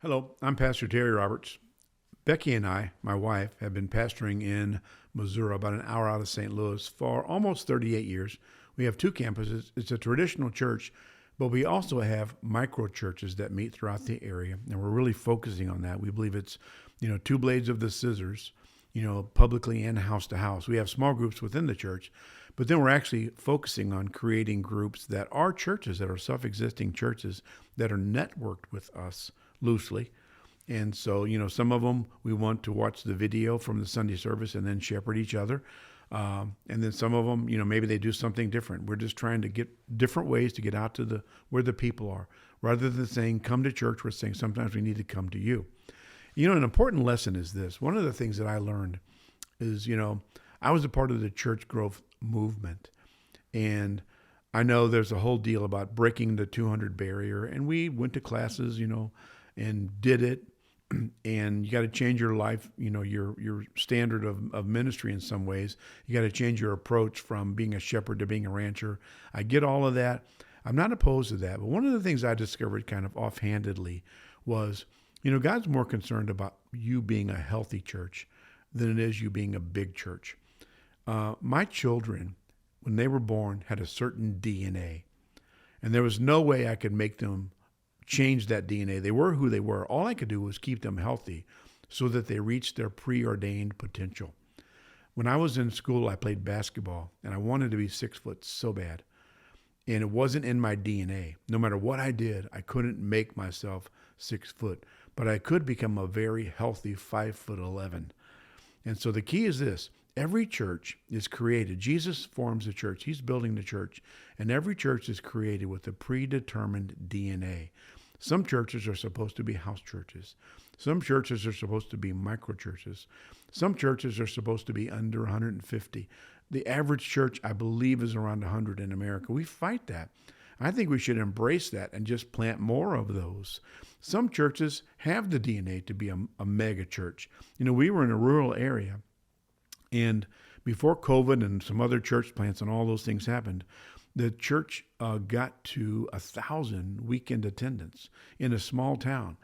Hello, I'm Pastor Terry Roberts. Becky and I, my wife, have been pastoring in Missouri, about an hour out of St. Louis, for almost 38 years. We have two campuses. It's a traditional church, but we also have micro churches that meet throughout the area, and we're really focusing on that. We believe it's, two blades of the scissors, publicly and house to house. We have small groups within the church, but then we're actually focusing on creating groups that are churches, that are self-existing churches that are networked with us loosely. And so, some of them we want to watch the video from the Sunday service and then shepherd each other. And then some of them, maybe they do something different. We're just trying to get different ways to get out to where the people are. Rather than saying, come to church, we're saying sometimes we need to come to you. An important lesson is this. One of the things that I learned is, I was a part of the church growth movement. And I know there's a whole deal about breaking the 200 barrier. And we went to classes, and did it. And you got to change your life, your standard of ministry in some ways. You got to change your approach from being a shepherd to being a rancher. I get all of that. I'm not opposed to that. But one of the things I discovered kind of offhandedly was, God's more concerned about you being a healthy church than it is you being a big church. My children, when they were born, had a certain DNA. And there was no way I could make them change that DNA. They were who they were. All I could do was keep them healthy so that they reached their preordained potential. When I was in school, I played basketball, and I wanted to be 6 foot so bad. And it wasn't in my DNA. No matter what I did, I couldn't make myself 6 foot, but I could become a very healthy 5'11". And so the key is this. Every church is created. Jesus forms the church. He's building the church. And every church is created with a predetermined DNA. Some churches are supposed to be house churches. Some churches are supposed to be micro churches. Some churches are supposed to be under 150. The average church, I believe, is around 100 in America. We fight that. I think we should embrace that and just plant more of those. Some churches have the DNA to be a mega church. We were in a rural area. And before COVID and some other church plants and all those things happened, the church got to 1,000 weekend attendance in a small town.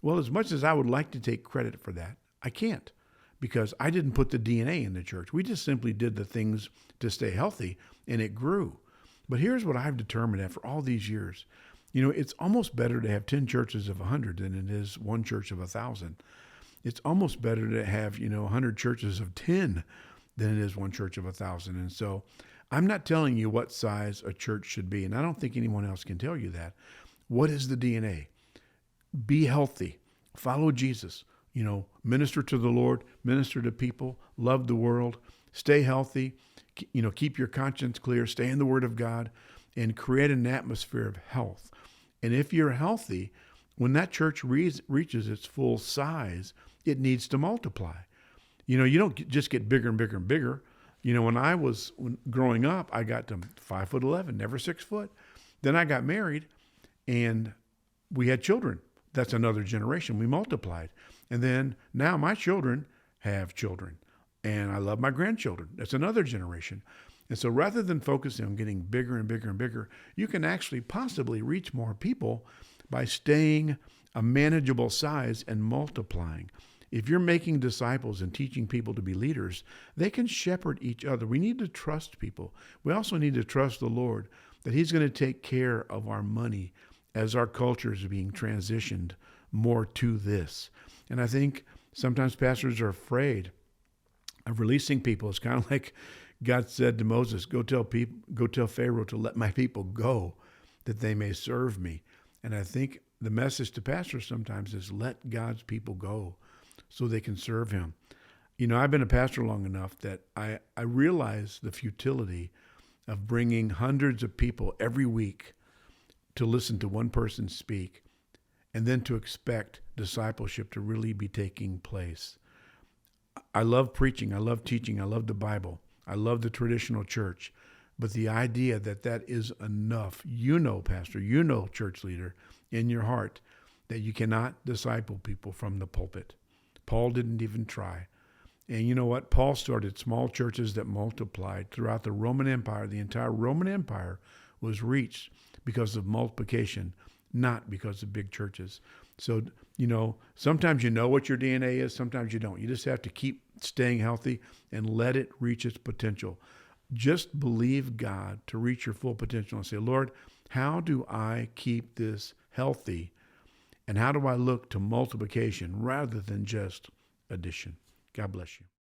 Well, as much as I would like to take credit for that, I can't, because I didn't put the DNA in the church. We just simply did the things to stay healthy, and it grew. But here's what I've determined after all these years. It's almost better to have 10 churches of 100 than it is one church of 1,000. It's almost better to have, 100 churches of 10 than it is one church of 1,000. And so I'm not telling you what size a church should be, and I don't think anyone else can tell you that. What is the DNA? Be healthy. Follow Jesus. Minister to the Lord, minister to people, love the world, stay healthy, keep your conscience clear, stay in the Word of God, and create an atmosphere of health. And if you're healthy, when that church reaches its full size, it needs to multiply. You don't just get bigger and bigger and bigger. When I was growing up, I got to 5'11", never 6 foot. Then I got married, and we had children. That's another generation. We multiplied. And then now my children have children, and I love my grandchildren. That's another generation. And so rather than focusing on getting bigger and bigger and bigger, you can actually possibly reach more people by staying a manageable size and multiplying. If you're making disciples and teaching people to be leaders, they can shepherd each other. We need to trust people. We also need to trust the Lord that He's going to take care of our money as our culture is being transitioned more to this. And I think sometimes pastors are afraid of releasing people. It's kind of like God said to Moses, go tell Pharaoh to let my people go, that they may serve me. And I think the message to pastors sometimes is let God's people go so they can serve Him. I've been a pastor long enough that I realize the futility of bringing hundreds of people every week to listen to one person speak and then to expect discipleship to really be taking place. I love preaching. I love teaching. I love the Bible. I love the traditional church. But the idea that is enough, pastor, church leader, in your heart, that you cannot disciple people from the pulpit. Paul didn't even try. And you know what? Paul started small churches that multiplied throughout the Roman Empire. The entire Roman Empire was reached because of multiplication not because of big churches. So, sometimes you know what your DNA is, sometimes you don't. You just have to keep staying healthy and let it reach its potential. Just believe God to reach your full potential and say, Lord, how do I keep this healthy? And how do I look to multiplication rather than just addition? God bless you.